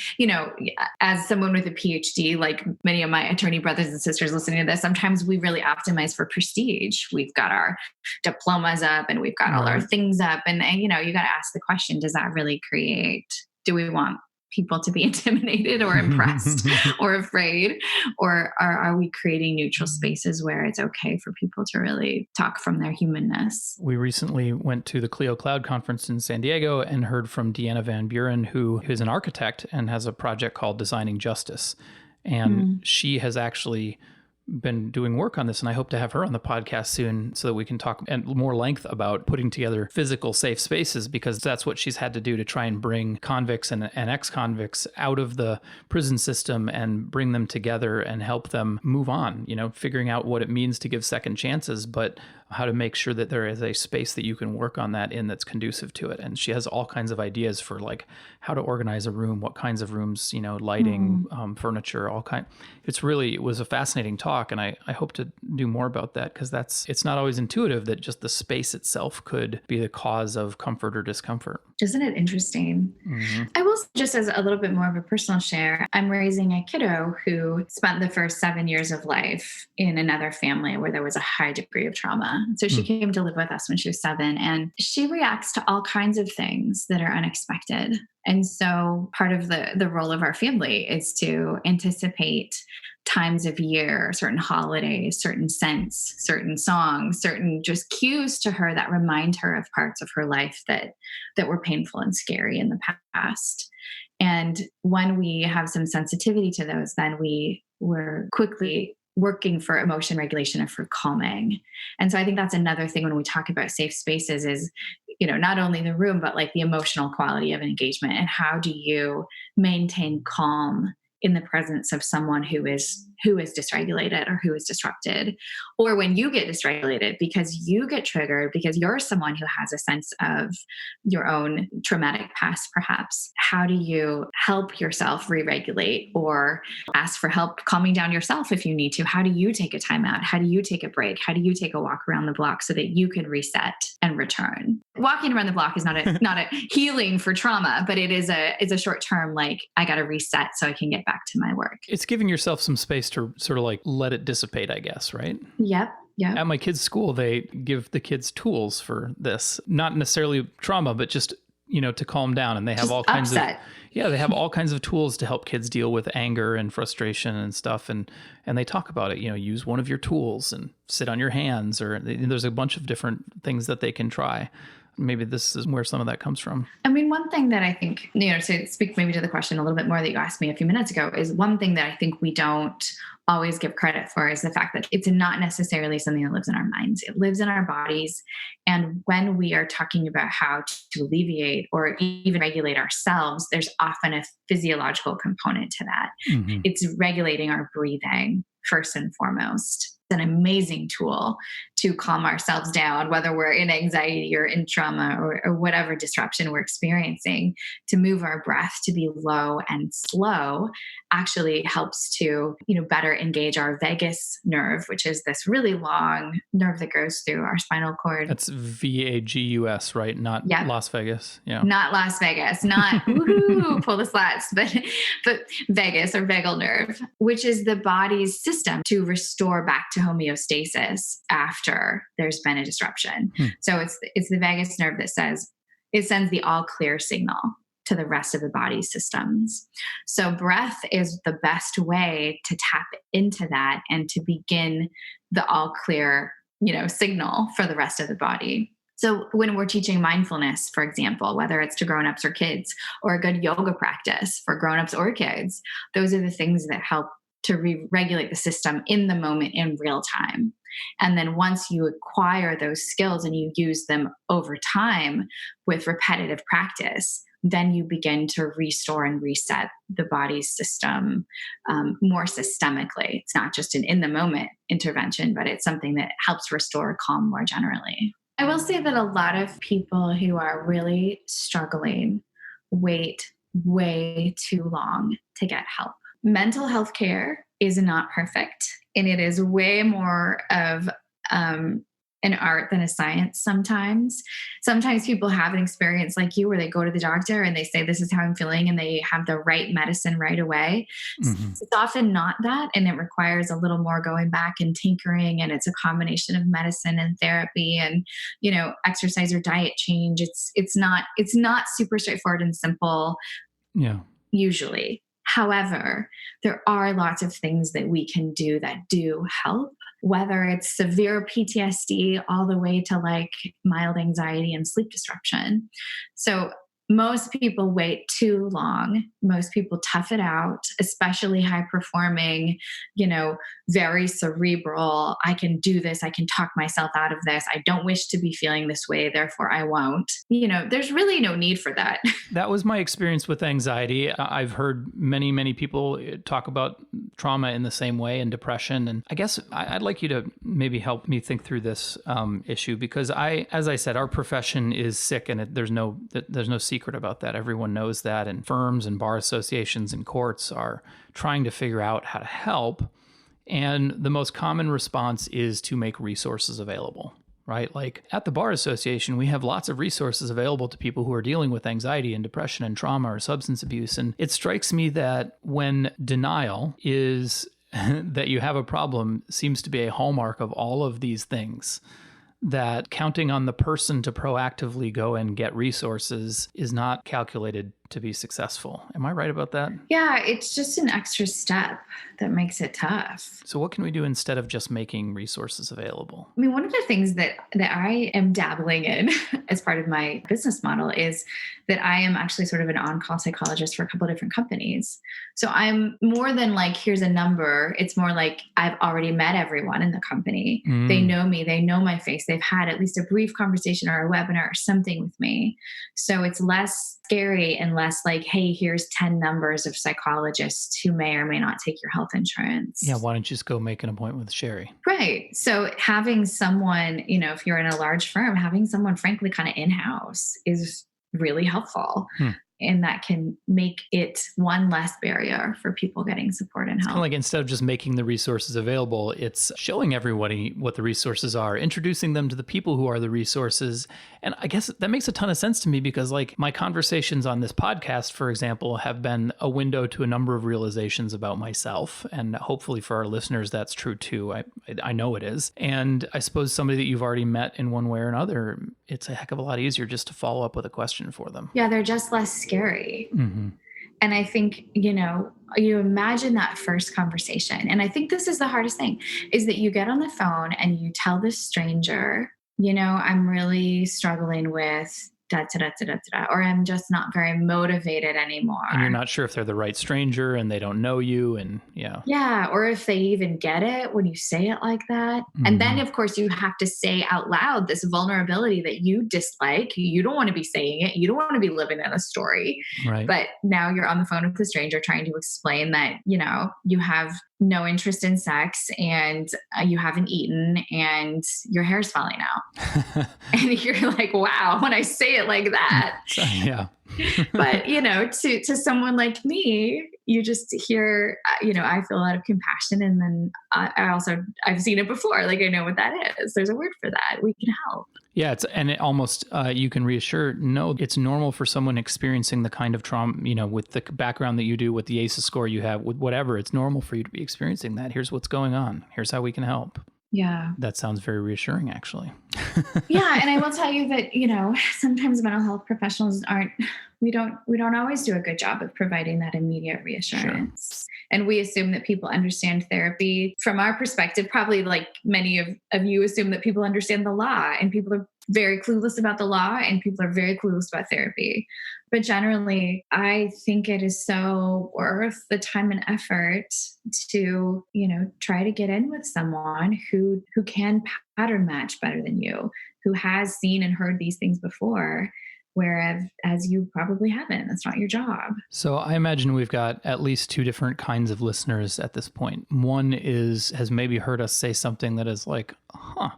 [SPEAKER 5] as someone with a PhD, like many of my attorney brothers and sisters listening to this, sometimes we really optimize for prestige. We've got our diplomas up and we've got all our things up, and you got to ask the question, does that really do we want people to be intimidated or impressed or afraid, or are we creating neutral spaces where it's okay for people to really talk from their humanness?
[SPEAKER 2] We recently went to the Clio Cloud conference in San Diego and heard from Deanna Van Buren, who is an architect and has a project called Designing Justice. And she has actually been doing work on this, and I hope to have her on the podcast soon so that we can talk at more length about putting together physical safe spaces, because that's what she's had to do to try and bring convicts and ex-convicts out of the prison system and bring them together and help them move on, figuring out what it means to give second chances, but how to make sure that there is a space that you can work on that in that's conducive to it. And she has all kinds of ideas for like how to organize a room, what kinds of rooms, lighting, furniture, it was a fascinating talk. And I hope to do more about that, because it's not always intuitive that just the space itself could be the cause of comfort or discomfort.
[SPEAKER 5] Isn't it interesting? Mm-hmm. I will, just as a little bit more of a personal share, I'm raising a kiddo who spent the first 7 years of life in another family where there was a high degree of trauma. So she came to live with us when she was 7, and she reacts to all kinds of things that are unexpected. And so part of the role of our family is to anticipate times of year, certain holidays, certain scents, certain songs, certain just cues to her that remind her of parts of her life that were painful and scary in the past. And when we have some sensitivity to those, then we're quickly working for emotion regulation and for calming. And so I think that's another thing when we talk about safe spaces is, not only the room, but like the emotional quality of engagement, and how do you maintain calm in the presence of someone who is dysregulated or who is disrupted, or when you get dysregulated because you get triggered because you're someone who has a sense of your own traumatic past, perhaps. How do you help yourself re-regulate or ask for help calming down yourself if you need to? How do you take a timeout? How do you take a break? How do you take a walk around the block so that you can reset and return? Walking around the block is not a healing for trauma, but it's a short term, like, I got to reset so I can get back to my work.
[SPEAKER 2] It's giving yourself some space to sort of like let it dissipate, I guess, right?
[SPEAKER 5] Yep. Yeah.
[SPEAKER 2] At my kids' school, they give the kids tools for this, not necessarily trauma, but just, to calm down. And they have
[SPEAKER 5] just
[SPEAKER 2] all kinds
[SPEAKER 5] upset.
[SPEAKER 2] they have all kinds of tools to help kids deal with anger and frustration and stuff. And they talk about it, use one of your tools and sit on your hands, or there's a bunch of different things that they can try. Maybe this is where some of that comes from. I
[SPEAKER 5] mean, one thing that I think, to speak maybe to the question a little bit more that you asked me a few minutes ago, is one thing that I think we don't always give credit for is the fact that it's not necessarily something that lives in our minds. It lives in our bodies. And when we are talking about how to alleviate or even regulate ourselves, there's often a physiological component to that. Mm-hmm. It's regulating our breathing first and foremost. An amazing tool to calm ourselves down, whether we're in anxiety or in trauma or whatever disruption we're experiencing. To move our breath to be low and slow actually helps to, better engage our vagus nerve, which is this really long nerve that goes through our spinal cord.
[SPEAKER 2] That's VAGUS, right? Not Las Vegas. Yeah.
[SPEAKER 5] Not Las Vegas, not woohoo, pull the slats, but vagus or vagal nerve, which is the body's system to restore back to homeostasis after there's been a disruption. So it's the vagus nerve that sends the all clear signal to the rest of the body's systems. So breath is the best way to tap into that and to begin the all clear, signal for the rest of the body. So when we're teaching mindfulness, for example, whether it's to grownups or kids, or a good yoga practice for grownups or kids, those are the things that help to re-regulate the system in the moment in real time. And then once you acquire those skills and you use them over time with repetitive practice, then you begin to restore and reset the body's system more systemically. It's not just an in-the-moment intervention, but it's something that helps restore calm more generally. I will say that a lot of people who are really struggling wait way too long to get help. Mental health care is not perfect, and it is way more of an art than a science sometimes. Sometimes people have an experience like you where they go to the doctor and they say, this is how I'm feeling, and they have the right medicine right away. Mm-hmm. It's often not that, and it requires a little more going back and tinkering, and it's a combination of medicine and therapy and, exercise or diet change. It's not super straightforward and simple.
[SPEAKER 2] Yeah.
[SPEAKER 5] Usually. However, there are lots of things that we can do that do help, whether it's severe PTSD all the way to like mild anxiety and sleep disruption. So most people wait too long. Most people tough it out, especially high performing, very cerebral. I can do this. I can talk myself out of this. I don't wish to be feeling this way, therefore I won't. There's really no need for that.
[SPEAKER 2] That was my experience with anxiety. I've heard many, many people talk about trauma in the same way, and depression. And I guess I'd like you to maybe help me think through this issue, because as I said, our profession is sick, and there's no secret about that. Everyone knows that, and firms and bar associations and courts are trying to figure out how to help. And the most common response is to make resources available, right? Like at the Bar Association, we have lots of resources available to people who are dealing with anxiety and depression and trauma or substance abuse. And it strikes me that when denial is that you have a problem seems to be a hallmark of all of these things, that counting on the person to proactively go and get resources is not calculated to be successful. Am I right about that?
[SPEAKER 5] Yeah, it's just an extra step that makes it tough.
[SPEAKER 2] So what can we do instead of just making resources available?
[SPEAKER 5] I mean, one of the things that I am dabbling in as part of my business model is that I am actually sort of an on-call psychologist for a couple of different companies. So I'm more than like, here's a number. It's more like I've already met everyone in the company. They know me. They know my face. They've had at least a brief conversation or a webinar or something with me. So it's less scary and less like, hey, here's 10 numbers of psychologists who may or may not take your health insurance.
[SPEAKER 2] Yeah, why don't you just go make an appointment with Sherry?
[SPEAKER 5] Right. So having someone, if you're in a large firm, having someone frankly kind of in-house is really helpful. And that can make it one less barrier for people getting support and help.
[SPEAKER 2] It's kind of like instead of just making the resources available, it's showing everybody what the resources are, introducing them to the people who are the resources. And I guess that makes a ton of sense to me because like my conversations on this podcast, for example, have been a window to a number of realizations about myself. And hopefully for our listeners, that's true too. I know it is. And I suppose somebody that you've already met in one way or another, it's a heck of a lot easier just to follow up with a question for them.
[SPEAKER 5] Yeah, they're just less scary. And I think, you imagine that first conversation. And I think this is the hardest thing is that you get on the phone and you tell this stranger, I'm really struggling with or I'm just not very motivated anymore.
[SPEAKER 2] And you're not sure if they're the right stranger and they don't know you and yeah.
[SPEAKER 5] Yeah. Or if they even get it when you say it like that. And then of course you have to say out loud this vulnerability that you dislike. You don't want to be saying it. You don't want to be living in a story.
[SPEAKER 2] Right.
[SPEAKER 5] But now you're on the phone with a stranger trying to explain that, you have no interest in sex and you haven't eaten and your hair's falling out. And you're like, wow, when I say it like that.
[SPEAKER 2] Yeah.
[SPEAKER 5] But, to someone like me, you just hear, I feel a lot of compassion. And then I've seen it before. Like I know what that is. There's a word for that. We can help.
[SPEAKER 2] Yeah. It almost, you can reassure, no, it's normal for someone experiencing the kind of trauma, with the background that you do, with the ACEs score you have, with whatever, it's normal for you to be experiencing that. Here's what's going on. Here's how we can help.
[SPEAKER 5] Yeah.
[SPEAKER 2] That sounds very reassuring, actually.
[SPEAKER 5] Yeah. And I will tell you that, sometimes mental health professionals we don't always do a good job of providing that immediate reassurance. Sure. And we assume that people understand therapy. From our perspective, probably like many of you assume that people understand the law, and people are very clueless about the law and people are very clueless about therapy. But generally, I think it is so worth the time and effort to, try to get in with someone who can pattern match better than you, who has seen and heard these things before. Whereas you probably haven't. That's not your job.
[SPEAKER 2] So I imagine we've got at least two different kinds of listeners at this point. One has maybe heard us say something that is like,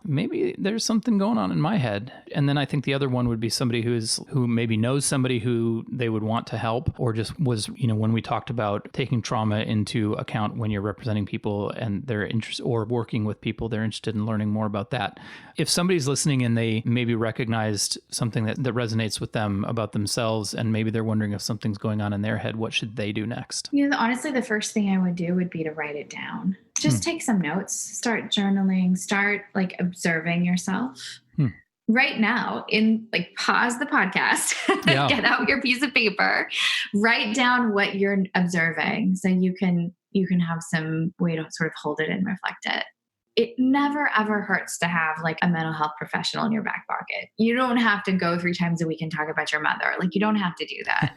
[SPEAKER 2] maybe there's something going on in my head. And then I think the other one would be somebody who maybe knows somebody who they would want to help, or just was, when we talked about taking trauma into account when you're representing people and they're interested, or working with people, they're interested in learning more about that. If somebody's listening and they maybe recognized something that resonates with them about themselves, and maybe they're wondering if something's going on in their head, what should they do next?
[SPEAKER 5] Honestly, the first thing I would do would be to write it down. Just take some notes, start journaling, start like observing yourself. Right now, pause the podcast, get out your piece of paper, write down what you're observing so you can have some way to sort of hold it and reflect it. It never, ever hurts to have like a mental health professional in your back pocket. You don't have to go 3 times a week and talk about your mother. Like you don't have to do that.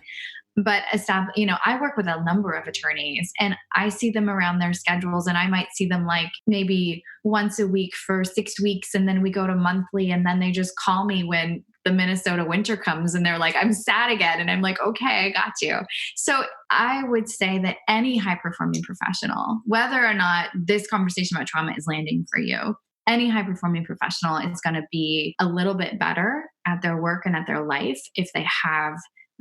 [SPEAKER 5] But I work with a number of attorneys and I see them around their schedules, and I might see them like maybe once a week for 6 weeks. And then we go to monthly, and then they just call me when the Minnesota winter comes and they're like, I'm sad again. And I'm like, okay, I got you. So I would say that any high performing professional, whether or not this conversation about trauma is landing for you, any high performing professional is going to be a little bit better at their work and at their life if they have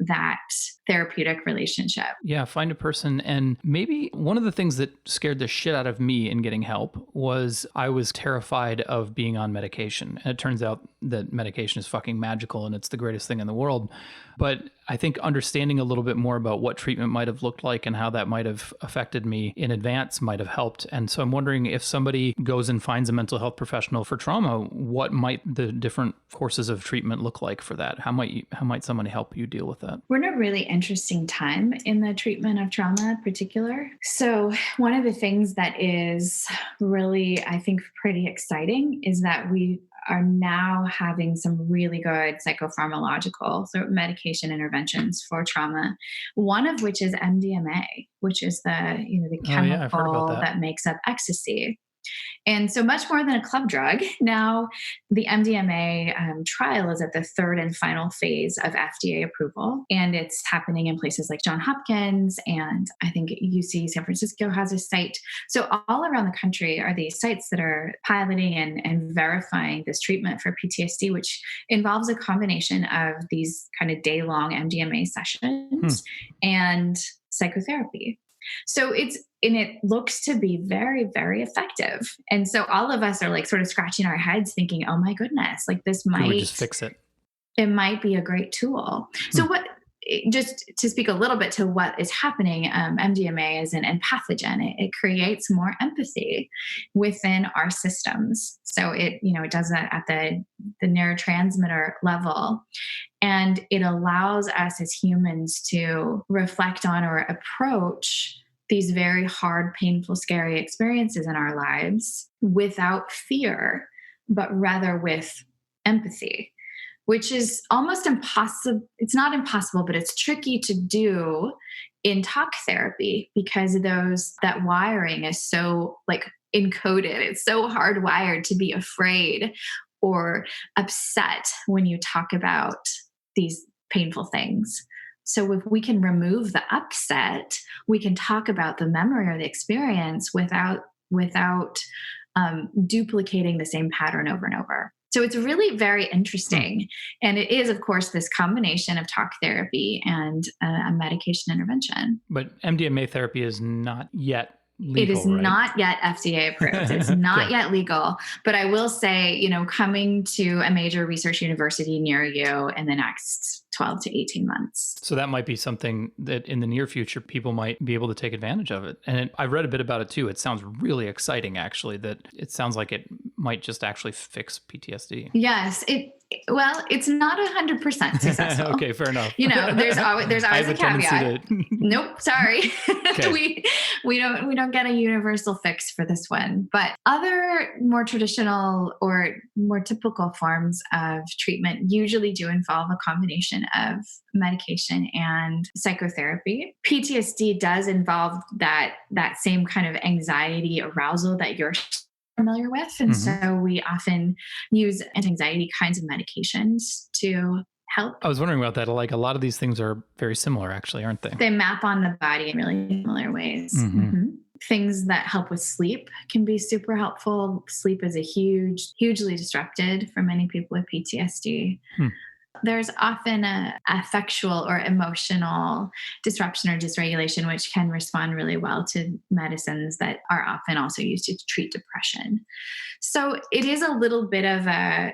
[SPEAKER 5] that therapeutic relationship.
[SPEAKER 2] Yeah, find a person. And maybe one of the things that scared the shit out of me in getting help was I was terrified of being on medication. And it turns out that medication is fucking magical and it's the greatest thing in the world. But I think understanding a little bit more about what treatment might have looked like and how that might have affected me in advance might have helped. And so I'm wondering if somebody goes and finds a mental health professional for trauma, what might the different courses of treatment look like for that? How might someone help you deal with that?
[SPEAKER 5] We're in a really interesting time in the treatment of trauma in particular. So one of the things that is really, I think, pretty exciting is that we are now having some really good psychopharmacological, so medication interventions for trauma. One of which is MDMA, which is the chemical that makes up ecstasy. And so much more than a club drug, now the MDMA trial is at the third and final phase of FDA approval. And it's happening in places like Johns Hopkins, and I think UC San Francisco has a site. So all around the country are these sites that are piloting and verifying this treatment for PTSD, which involves a combination of these kind of day-long MDMA sessions and psychotherapy. So it looks to be very, very effective. And so all of us are like sort of scratching our heads thinking, oh my goodness, like this might
[SPEAKER 2] just fix it.
[SPEAKER 5] It might be a great tool. So just to speak a little bit to what is happening, MDMA is an empathogen. It creates more empathy within our systems. So it does that at the neurotransmitter level. And it allows us as humans to reflect on or approach these very hard, painful, scary experiences in our lives without fear, but rather with empathy, which is almost impossible. It's not impossible, but it's tricky to do in talk therapy because that wiring is so encoded. It's so hardwired to be afraid or upset when you talk about these painful things. So if we can remove the upset, we can talk about the memory or the experience without duplicating the same pattern over and over. So it's really very interesting. And it is, of course, this combination of talk therapy and a medication intervention.
[SPEAKER 2] But MDMA therapy is not yet legal,
[SPEAKER 5] it is not yet FDA approved. It's not yet legal. But I will say, coming to a major research university near you in the next 12 to 18 months.
[SPEAKER 2] So that might be something that in the near future, people might be able to take advantage of it. And I read a bit about it too. It sounds really exciting, actually, that it sounds like it might just actually fix PTSD.
[SPEAKER 5] Yes. It's not 100% successful.
[SPEAKER 2] Okay, fair enough.
[SPEAKER 5] There's always a caveat. Nope, sorry.
[SPEAKER 2] Okay.
[SPEAKER 5] we don't get a universal fix for this one. But other more traditional or more typical forms of treatment usually do involve a combination of medication and psychotherapy. PTSD does involve that same kind of anxiety arousal that you're familiar with. And so we often use anti-anxiety kinds of medications to help.
[SPEAKER 2] I was wondering about that. Like a lot of these things are very similar, actually, aren't they?
[SPEAKER 5] They map on the body in really similar ways. Things that help with sleep can be super helpful. Sleep is hugely disrupted for many people with PTSD. There's often a affectual or emotional disruption or dysregulation, which can respond really well to medicines that are often also used to treat depression. So it is a little bit of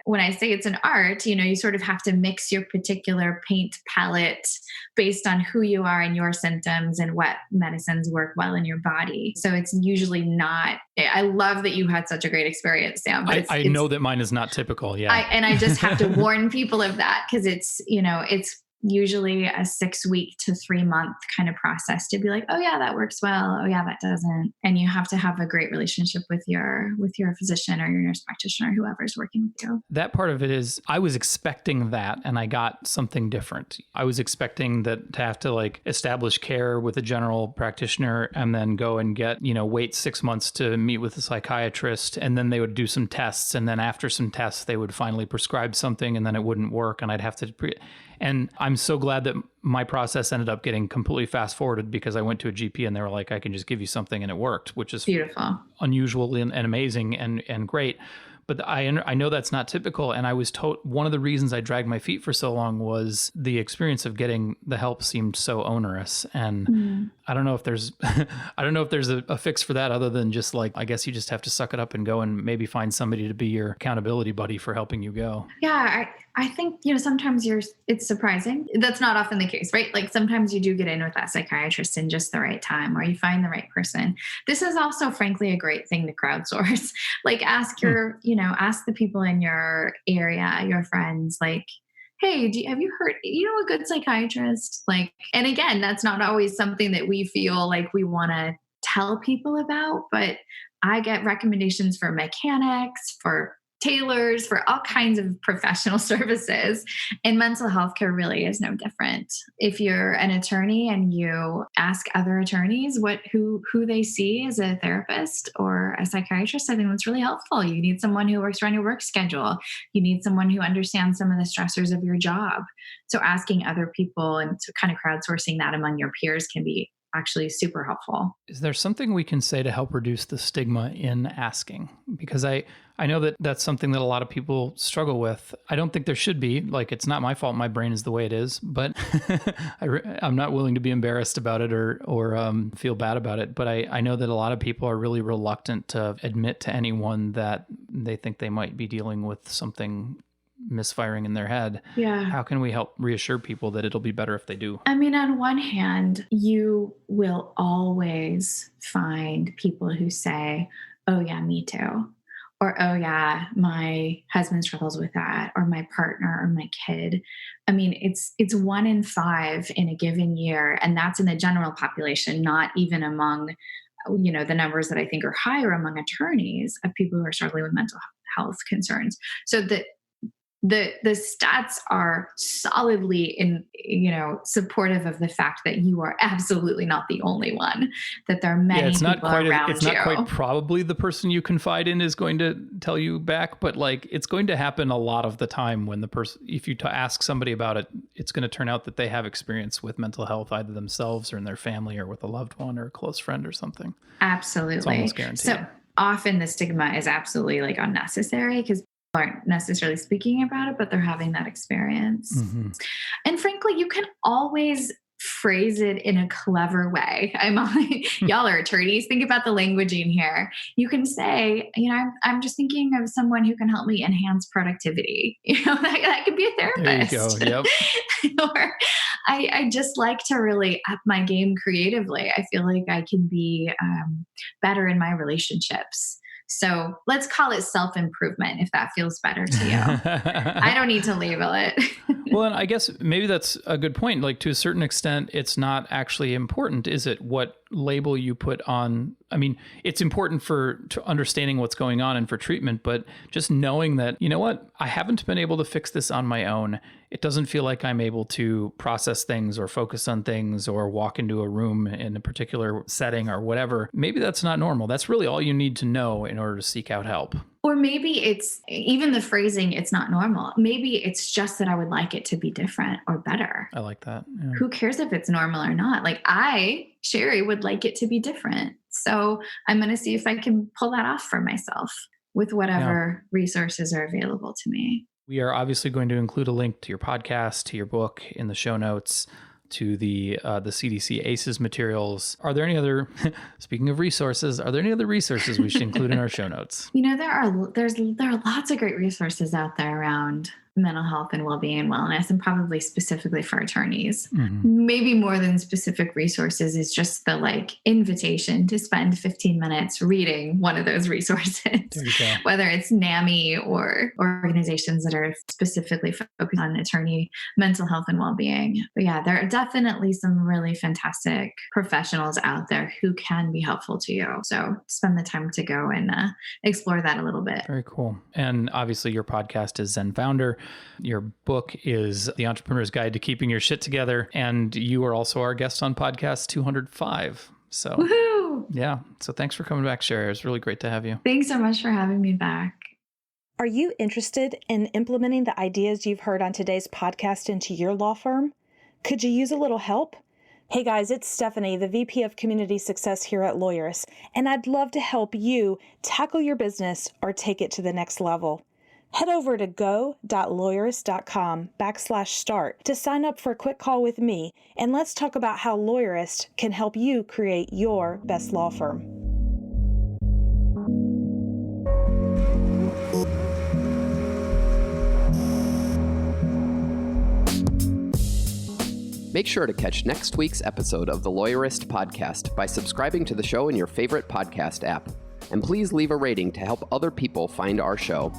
[SPEAKER 5] when I say it's an art, you sort of have to mix your particular paint palette based on who you are and your symptoms and what medicines work well in your body. So it's usually not, I love that you had such a great experience, Sam.
[SPEAKER 2] I know that mine is not typical. Yeah.
[SPEAKER 5] And I just have to warn people of that because it's usually a 6-week to 3-month kind of process to be like, oh yeah, that works well. Oh yeah, that doesn't. And you have to have a great relationship with your physician or your nurse practitioner, whoever's working with you.
[SPEAKER 2] That part of it is, I was expecting that and I got something different. I was expecting that to have to establish care with a general practitioner and then go and get, wait 6 months to meet with a psychiatrist. And then they would do some tests. And then after some tests, they would finally prescribe something and then it wouldn't work. And I'd have to and I'm so glad that my process ended up getting completely fast forwarded because I went to a GP and they were like, I can just give you something and it worked, which is
[SPEAKER 5] beautiful,
[SPEAKER 2] unusual and amazing and great. But I know that's not typical. And I was told one of the reasons I dragged my feet for so long was the experience of getting the help seemed so onerous. And I don't know if there's a fix for that other than just like, I guess you just have to suck it up and go and maybe find somebody to be your accountability buddy for helping you go.
[SPEAKER 5] Yeah. I think, sometimes it's surprising. That's not often the case, right? Like sometimes you do get in with that psychiatrist in just the right time, or you find the right person. This is also, frankly, a great thing to crowdsource. Like ask ask the people in your area, your friends, like, hey, have you heard, a good psychiatrist? Like, and again, that's not always something that we feel like we want to tell people about, but I get recommendations for mechanics, for tailors, for all kinds of professional services. And mental health care really is no different. If you're an attorney and you ask other attorneys who they see as a therapist or a psychiatrist, I think that's really helpful. You need someone who works around your work schedule. You need someone who understands some of the stressors of your job. So asking other people and to kind of crowdsourcing that among your peers can be actually super helpful.
[SPEAKER 2] Is there something we can say to help reduce the stigma in asking? Because I know that that's something that a lot of people struggle with. I don't think there should be. Like, it's not my fault my brain is the way it is, but I'm not willing to be embarrassed about it or feel bad about it. But I know that a lot of people are really reluctant to admit to anyone that they think they might be dealing with something misfiring in their head.
[SPEAKER 5] Yeah.
[SPEAKER 2] How can we help reassure people that it'll be better if they do?
[SPEAKER 5] I mean, on one hand, you will always find people who say, oh yeah, me too. Or, oh yeah, my husband struggles with that, or my partner or my kid. I mean, it's 1 in 5 in a given year. And that's in the general population, not even among, the numbers that I think are higher among attorneys of people who are struggling with mental health concerns. So the stats are solidly supportive of the fact that you are absolutely not the only one, that there are many people around you.
[SPEAKER 2] It's not quite probably the person you confide in is going to tell you back, but like it's going to happen a lot of the time when the person, if you ask somebody about it, it's going to turn out that they have experience with mental health either themselves or in their family or with a loved one or a close friend or something.
[SPEAKER 5] Absolutely.
[SPEAKER 2] It's almost guaranteed.
[SPEAKER 5] So often the stigma is absolutely like unnecessary because aren't necessarily speaking about it, but they're having that experience. Mm-hmm. And frankly, you can always phrase it in a clever way. Y'all are attorneys. Think about the languaging here. You can say, I'm just thinking of someone who can help me enhance productivity. That could be a therapist.
[SPEAKER 2] There you go. Yep.
[SPEAKER 5] Or I just like to really up my game creatively. I feel like I can be better in my relationships. So let's call it self-improvement if that feels better to you. I don't need to label it.
[SPEAKER 2] Well, and I guess maybe that's a good point. Like to a certain extent, it's not actually important, is it? What label you put on. I mean, it's important to understanding what's going on and for treatment, but just knowing that, I haven't been able to fix this on my own. It doesn't feel like I'm able to process things or focus on things or walk into a room in a particular setting or whatever. Maybe that's not normal. That's really all you need to know in order to seek out help.
[SPEAKER 5] Or maybe it's even the phrasing, it's not normal. Maybe it's just that I would like it to be different or better.
[SPEAKER 2] I like that. Yeah.
[SPEAKER 5] Who cares if it's normal or not? Like Sherry, would like it to be different. So I'm going to see if I can pull that off for myself with whatever resources are available to me.
[SPEAKER 2] We are obviously going to include a link to your podcast, to your book in the show notes, to the CDC ACEs materials. Are there any other, speaking of resources, are there any other resources we should include in our show notes?
[SPEAKER 5] There are lots of great resources out there around mental health and well-being and wellness, and probably specifically for attorneys. Mm-hmm. Maybe more than specific resources is just the invitation to spend 15 minutes reading one of those resources, whether it's NAMI or organizations that are specifically focused on attorney mental health and well-being. But yeah, there are definitely some really fantastic professionals out there who can be helpful to you. So spend the time to go and explore that a little bit.
[SPEAKER 2] Very cool. And obviously your podcast is Zen Founder. Your book is The Entrepreneur's Guide to Keeping Your Shit Together. And you are also our guest on podcast 205. So,
[SPEAKER 5] woohoo!
[SPEAKER 2] Yeah. So thanks for coming back, Sherry. It was really great to have you.
[SPEAKER 5] Thanks so much for having me back.
[SPEAKER 3] Are you interested in implementing the ideas you've heard on today's podcast into your law firm? Could you use a little help? Hey guys, it's Stephanie, the VP of Community Success here at Lawyerist, and I'd love to help you tackle your business or take it to the next level. Head over to go.lawyerist.com/start to sign up for a quick call with me, and let's talk about how Lawyerist can help you create your best law firm.
[SPEAKER 6] Make sure to catch next week's episode of the Lawyerist podcast by subscribing to the show in your favorite podcast app. And please leave a rating to help other people find our show.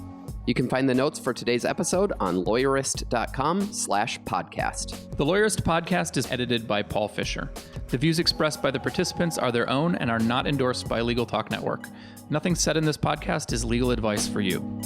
[SPEAKER 6] You can find the notes for today's episode on lawyerist.com/podcast.
[SPEAKER 2] The Lawyerist podcast is edited by Paul Fisher. The views expressed by the participants are their own and are not endorsed by Legal Talk Network. Nothing said in this podcast is legal advice for you.